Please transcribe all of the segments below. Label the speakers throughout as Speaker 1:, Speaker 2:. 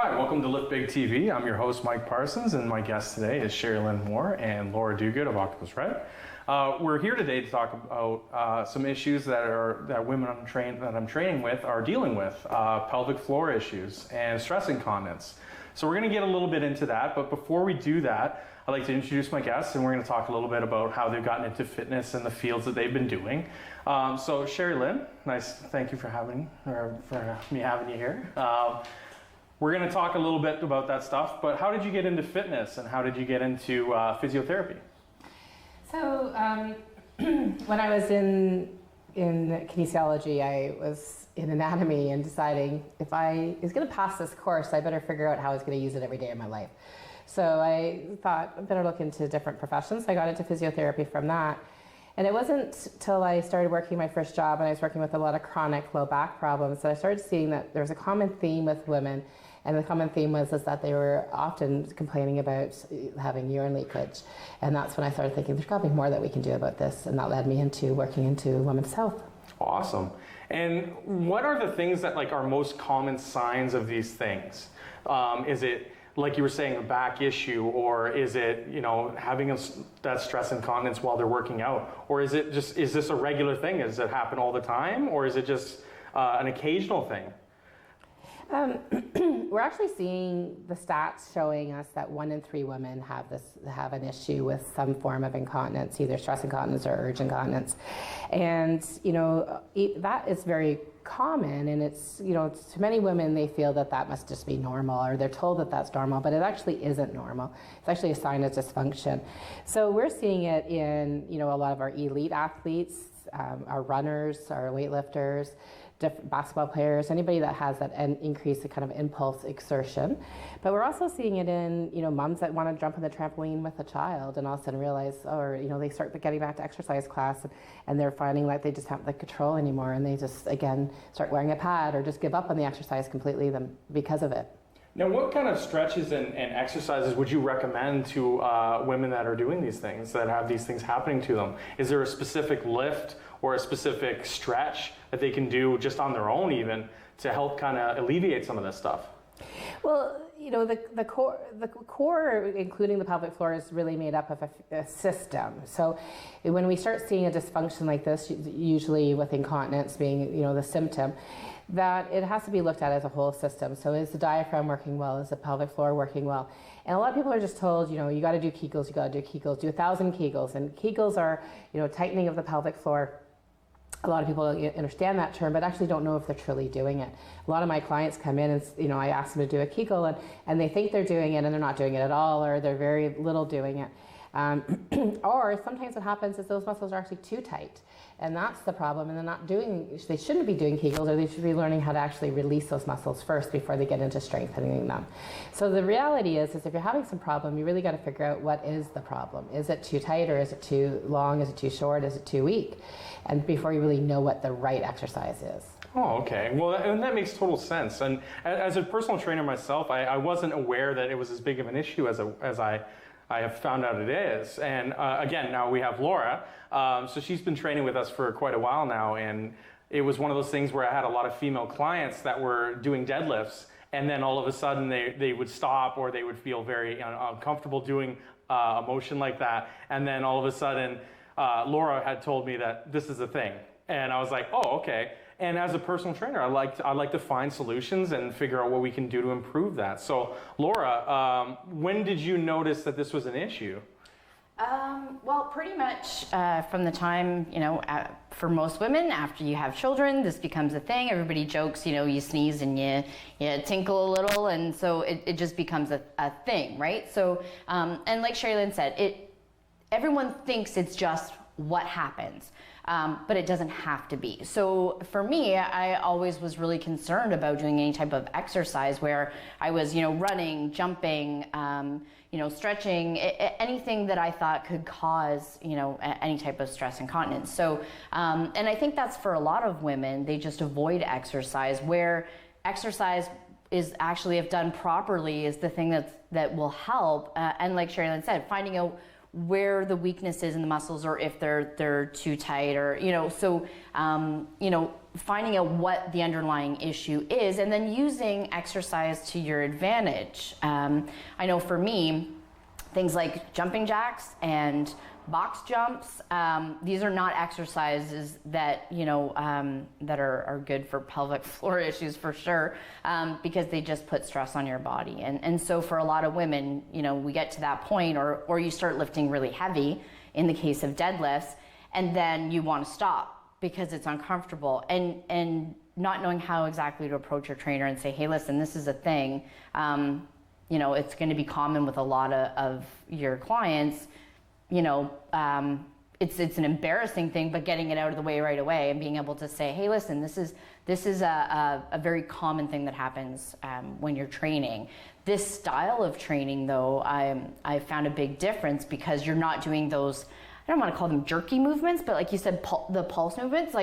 Speaker 1: Hi, welcome to LiftBig TV. I'm your host, Mike Parsons, and my guest today is Sherri Moore and Laura Duguid of Octopus Red. We're here today to talk about some issues that women that I'm training with are dealing with, pelvic floor issues and stress incontinence. So we're going to get a little bit into that, but before we do that, I'd like to introduce my guests, and we're going to talk a little bit about how they've gotten into fitness and the fields that they've been doing. So Sherri, thank you for having you here. We're going to talk a little bit about that stuff, but how did you get into fitness and how did you get into physiotherapy?
Speaker 2: So when I was in kinesiology, I was in anatomy and deciding if I was going to pass this course, I better figure out how I was going to use it every day of my life. So I thought I better look into different professions. I got into physiotherapy from that. And it wasn't till I started working my first job and I was working with a lot of chronic low back problems that I started seeing that there was a common theme with women. And the common theme was that they were often complaining about having urine leakage. And that's when I started thinking there's got to be more that we can do about this. And that led me into working into women's health.
Speaker 1: Awesome. And what are the things that are most common signs of these things? Is it, like you were saying, a back issue, or is it, having that stress incontinence while they're working out? Or is this a regular thing? Does it happen all the time? Or is it just an occasional thing?
Speaker 2: We're actually seeing the stats showing us that 1 in 3 women have an issue with some form of incontinence, either stress incontinence or urge incontinence. And, that is very common, and it's, to many women, they feel that must just be normal, or they're told that that's normal, but it actually isn't normal. It's actually a sign of dysfunction. So we're seeing it in, a lot of our elite athletes, our runners, our weightlifters, basketball players, anybody that has that increase in kind of impulse exertion. But we're also seeing it in, moms that want to jump on the trampoline with a child and all of a sudden realize, they start getting back to exercise class and they're finding like they just haven't the control anymore, and they just, again, start wearing a pad or just give up on the exercise completely because of it.
Speaker 1: Now, what kind of stretches and exercises would you recommend to women that are doing these things, that have these things happening to them? Is there a specific lift or a specific stretch that they can do just on their own even to help kind of alleviate some of this stuff?
Speaker 2: Well, the core, including the pelvic floor, is really made up of a system. So when we start seeing a dysfunction like this, usually with incontinence being, the symptom, that it has to be looked at as a whole system. So is the diaphragm working well? Is the pelvic floor working well? And a lot of people are just told, you got to do Kegels, do 1,000 Kegels. And Kegels are, tightening of the pelvic floor. A lot of people understand that term, but actually don't know if they're truly doing it. A lot of my clients come in and, I ask them to do a Kegel and they think they're doing it and they're not doing it at all, or they're very little doing it. Or sometimes what happens is those muscles are actually too tight, and that's the problem, and they shouldn't be doing Kegels, or they should be learning how to actually release those muscles first before they get into strengthening them. So the reality is if you're having some problem, you really got to figure out what is the problem. Is it too tight, or is it too long? Is it too short? Is it too weak? And before you really know what the right exercise is.
Speaker 1: Oh, okay. Well, and that makes total sense. And as a personal trainer myself, I wasn't aware that it was as big of an issue as I have found out it is. And again, now we have Laura. So she's been training with us for quite a while now. And it was one of those things where I had a lot of female clients that were doing deadlifts. And then all of a sudden they would stop, or they would feel very uncomfortable doing a motion like that. And then all of a sudden, Laura had told me that this is a thing. And I was like, oh, okay. And as a personal trainer, I like to find solutions and figure out what we can do to improve that. So, Laura, when did you notice that this was an issue?
Speaker 3: Well, pretty much from the time, for most women, after you have children, this becomes a thing. Everybody jokes, you sneeze and you tinkle a little, and so it just becomes a thing, right? So, and like Sherri said, everyone thinks it's just what happens. But it doesn't have to be. So for me, I always was really concerned about doing any type of exercise where I was, running, jumping, stretching, anything that I thought could cause, any type of stress incontinence. So, and I think that's for a lot of women, they just avoid exercise, where exercise is actually, if done properly, is the thing that will help. And like Sherri said, finding out where the weakness is in the muscles, or if they're too tight, or so finding out what the underlying issue is, and then using exercise to your advantage. I know for me, things like jumping jacks and box jumps, these are not exercises that, that are good for pelvic floor issues for sure, because they just put stress on your body. And so for a lot of women, we get to that point, or you start lifting really heavy in the case of deadlifts, and then you want to stop because it's uncomfortable, and not knowing how exactly to approach your trainer and say, hey, listen, this is a thing. It's going to be common with a lot of your clients. It's an embarrassing thing, but getting it out of the way right away and being able to say, hey, listen, this is a very common thing that happens when you're training. This style of training, though, I found a big difference, because you're not doing those, I don't want to call them jerky movements, but like you said, the pulse movements,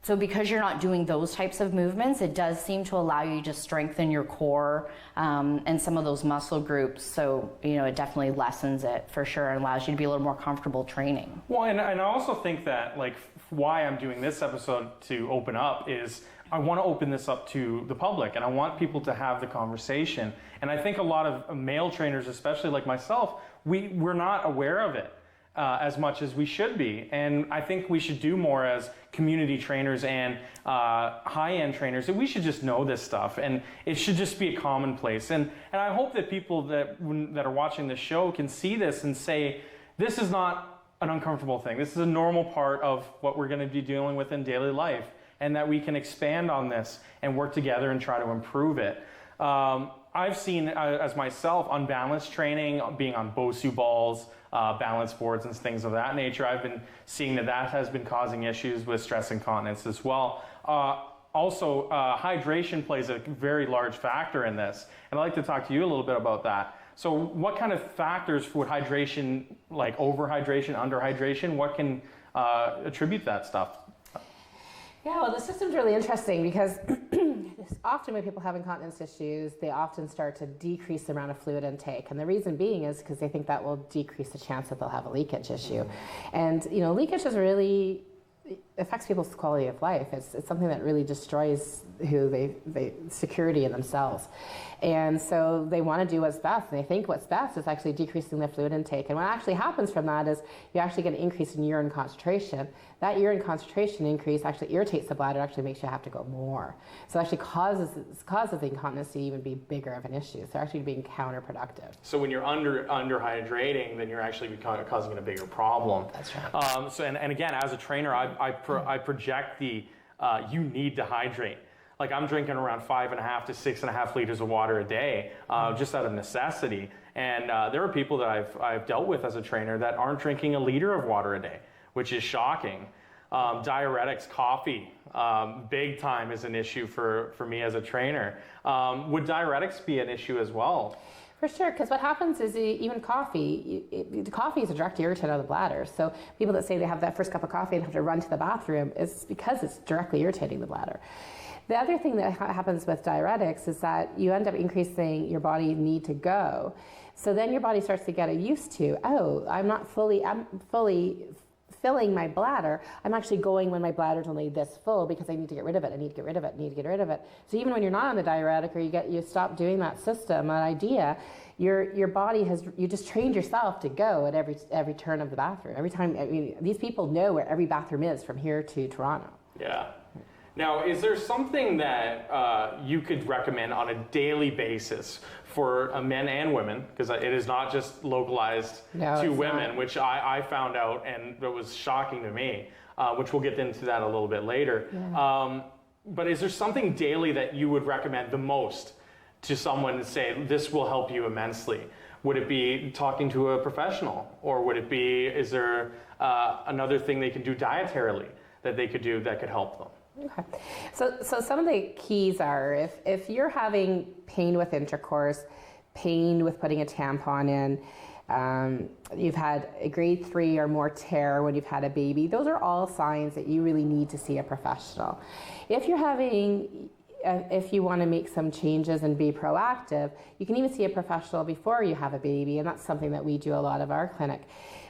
Speaker 3: so because you're not doing those types of movements, it does seem to allow you to strengthen your core and some of those muscle groups. So, it definitely lessens it for sure, and allows you to be a little more comfortable training.
Speaker 1: Well, and I also think that, why I'm doing this episode to open up is I want to open this up to the public, and I want people to have the conversation. And I think a lot of male trainers, especially like myself, we're not aware of it as much as we should be. And I think we should do more as community trainers and high-end trainers, and we should just know this stuff, and it should just be a commonplace. And I hope that people that are watching this show can see this and say, this is not an uncomfortable thing. This is a normal part of what we're going to be dealing with in daily life, and that we can expand on this and work together and try to improve it. I've seen, as myself, unbalanced training, being on Bosu balls, balance boards and things of that nature. I've been seeing that has been causing issues with stress incontinence as well. Also, hydration plays a very large factor in this, and I'd like to talk to you a little bit about that. So what kind of factors would hydration, like overhydration, underhydration, what can attribute that stuff?
Speaker 2: Yeah, well, the system's really interesting, because often when people have incontinence issues, they often start to decrease the amount of fluid intake. And the reason being is because they think that will decrease the chance that they'll have a leakage issue. And, leakage is really affects people's quality of life. It's something that really destroys who they security in themselves. And so they want to do what's best, and they think what's best is actually decreasing the fluid intake. And what actually happens from that is you actually get an increase in urine concentration. That urine concentration increase actually irritates the bladder, actually makes you have to go more. So it actually causes the incontinence to even be bigger of an issue. So actually being counterproductive.
Speaker 1: So when you're underhydrating, then you're actually causing a bigger problem.
Speaker 2: That's right.
Speaker 1: And again, as a trainer, I project the you need to hydrate. Like, I'm drinking around 5.5 to 6.5 liters of water a day, just out of necessity. And there are people that I've dealt with as a trainer that aren't drinking a liter of water a day, which is shocking. Diuretics, coffee, big time is an issue for me as a trainer. Would diuretics be an issue as well?
Speaker 2: For sure, because what happens is even coffee is a direct irritant of the bladder. So people that say they have that first cup of coffee and have to run to the bathroom, is because it's directly irritating the bladder. The other thing that happens with diuretics is that you end up increasing your body's need to go. So then your body starts to get used to, I'm fully filling my bladder. I'm actually going when my bladder's only this full, because I need to get rid of it. I need to get rid of it. I need to get rid of it. So even when you're not on the diuretic, or you stop doing that system, that idea, your body you just trained yourself to go at every turn of the bathroom. Every time, these people know where every bathroom is from here to Toronto.
Speaker 1: Yeah. Now, is there something that you could recommend on a daily basis for men and women, because it is not just localized to women, which I found out, and it was shocking to me, which we'll get into that a little bit later. Yeah. But is there something daily that you would recommend the most to someone and say, this will help you immensely? Would it be talking to a professional, or is there another thing they can do dietarily that they could do that could help them?
Speaker 2: Okay, so some of the keys are, if you're having pain with intercourse, pain with putting a tampon in, you've had a grade 3 or more tear when you've had a baby, those are all signs that you really need to see a professional. If you want to make some changes and be proactive, you can even see a professional before you have a baby, and that's something that we do a lot of our clinic.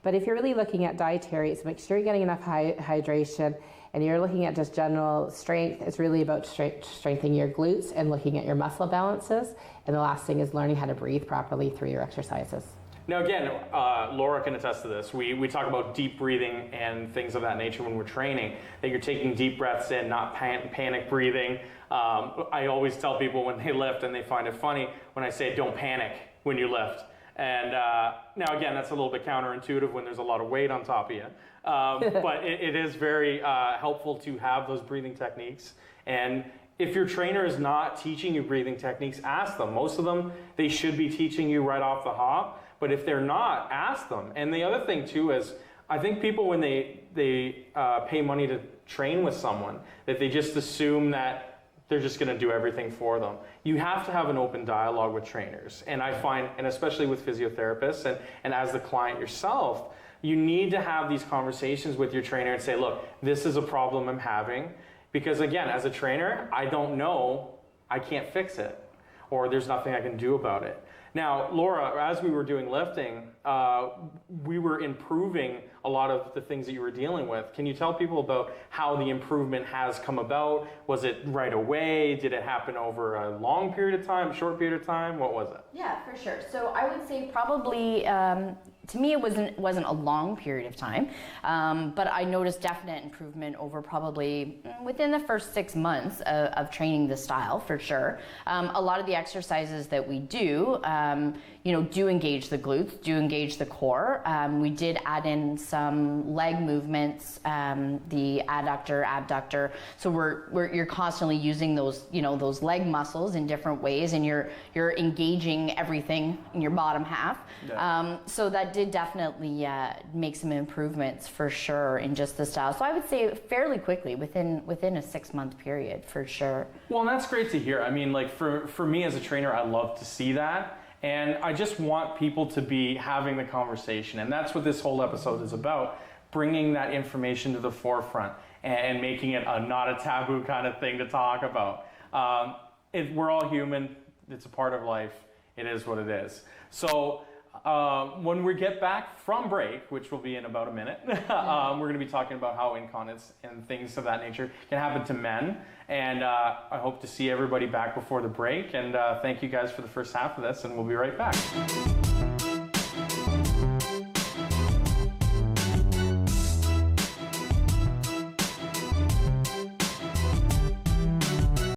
Speaker 2: But if you're really looking at dietary, so make sure you're getting enough hydration, and you're looking at just general strength, it's really about strengthening your glutes and looking at your muscle balances. And the last thing is learning how to breathe properly through your exercises.
Speaker 1: Now again, Laura can attest to this. We talk about deep breathing and things of that nature when we're training, that you're taking deep breaths in, not panic breathing. I always tell people when they lift, and they find it funny when I say don't panic when you lift. And now again, that's a little bit counterintuitive when there's a lot of weight on top of you. But it is very helpful to have those breathing techniques. And if your trainer is not teaching you breathing techniques, ask them. Most of them, they should be teaching you right off the hop. But if they're not, ask them. And the other thing too is, I think people when they pay money to train with someone, that they just assume that they're just going to do everything for them. You have to have an open dialogue with trainers. And I find, and especially with physiotherapists and as the client yourself, you need to have these conversations with your trainer and say, look, this is a problem I'm having. Because again, as a trainer, I don't know, I can't fix it, or there's nothing I can do about it. Now, Laura, as we were doing lifting, we were improving a lot of the things that you were dealing with. Can you tell people about how the improvement has come about? Was it right away? Did it happen over a long period of time, short period of time? What was it?
Speaker 3: Yeah, for sure. So I would say probably, to me, it wasn't a long period of time, but I noticed definite improvement over probably within the first 6 months of training the style, for sure. A lot of the exercises that we do, do engage the glutes, do engage the core. We did add in some leg movements, the adductor, abductor. So you're constantly using those, those leg muscles in different ways, and you're engaging everything in your bottom half. Yeah. So that did definitely make some improvements for sure in just the style. So I would say fairly quickly, within a 6-month period, for sure.
Speaker 1: Well, and that's great to hear. I mean, like for me as a trainer, I love to see that. And I just want people to be having the conversation. And that's what this whole episode is about, bringing that information to the forefront and making it not a taboo kind of thing to talk about. We're all human. It's a part of life. It is what it is. So when we get back from break, which will be in about a minute, we're going to be talking about how incontinence and things of that nature can happen to men. And I hope to see everybody back before the break. And thank you guys for the first half of this, and we'll be right back.